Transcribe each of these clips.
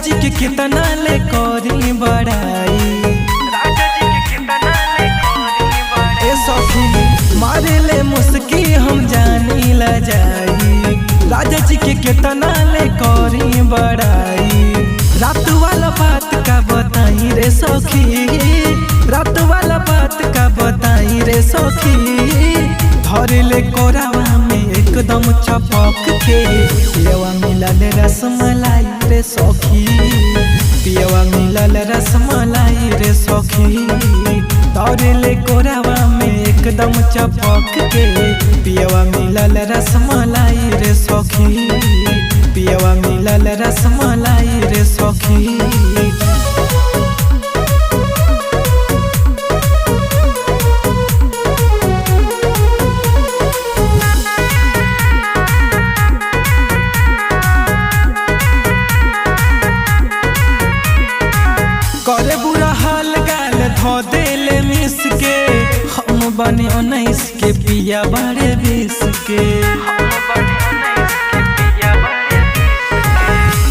जी के कितना ले करी बड़ाई, ए सखी मारे ले मुस्की हम जानी ला जाई। राजा जी के कितना ले करी बड़ाई, रात वाला बात का बताई रे सखी, रात वाला बात का बताई रे सखी। धरे ले कोरावा में एकदम चपक के, पियवा मिलल रसमलाई रे सखी, पियवा मिलल रसमलाई रे सखी। धरे ले कोरावा में एकदम चपक के, पियवा मिलल रसमलाई रे सखी, पियवा मिलल रसमलाई रे सखी। करे बुरा हाल गाल धो देले मिस के, हम बने 19 के पिया बड़े 20 के।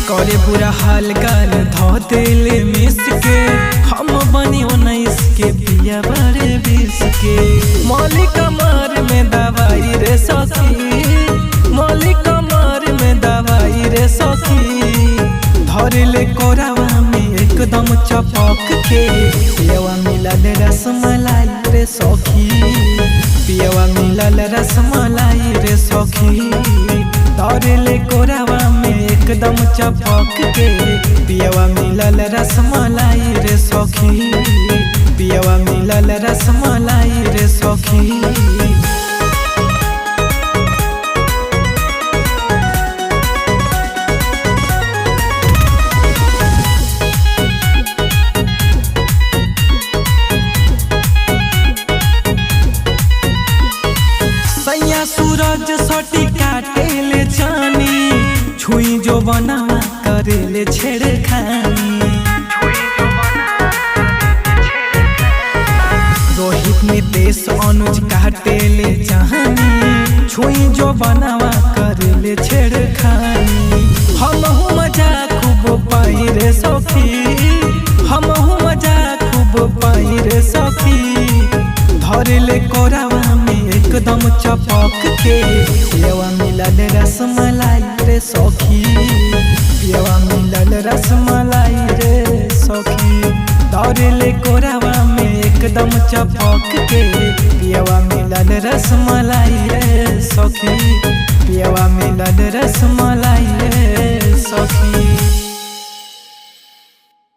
करे बुरा हाल गाल धो देले मिस के, हम बने 19 के पिया बड़े 20 के। मौलिक कमर में दवाई रे सखी, मौलिक कमर में दवाई रे सखी। धरे ले कोरावा में एकदम चपक के, पियवा मिलल रसमलाई रे सखी, पियवा मिलल रसमलाई रे सखी। धरे ले कोरावा में एकदम चपक के, पियवा मिलल रसमलाई रे सखी, पियवा मिलल रसमलाई रे सखी। सूरज सटी काटे ले जानी, छुई जो बनावा करे ले छेड़खानी। रोहित नितेश अनुज काटे ले जानी, छुई जो बनावा करे ले छेड़खानी। हम हूँ मजा खूब पाई रे सखी, हम हूँ मजा खूब पाई रे सखी। धरे ले कोरावा में एकदम चपक के, पियवा मिलल रसमलाई रे सखी, पियवा मिलल रसमलाई रे सखी। धरे ले कोरावा में एकदम चपक के, पियवा मिलल रसमलाई रे सखी, पियवा मिलल रसमलाई रे सखी।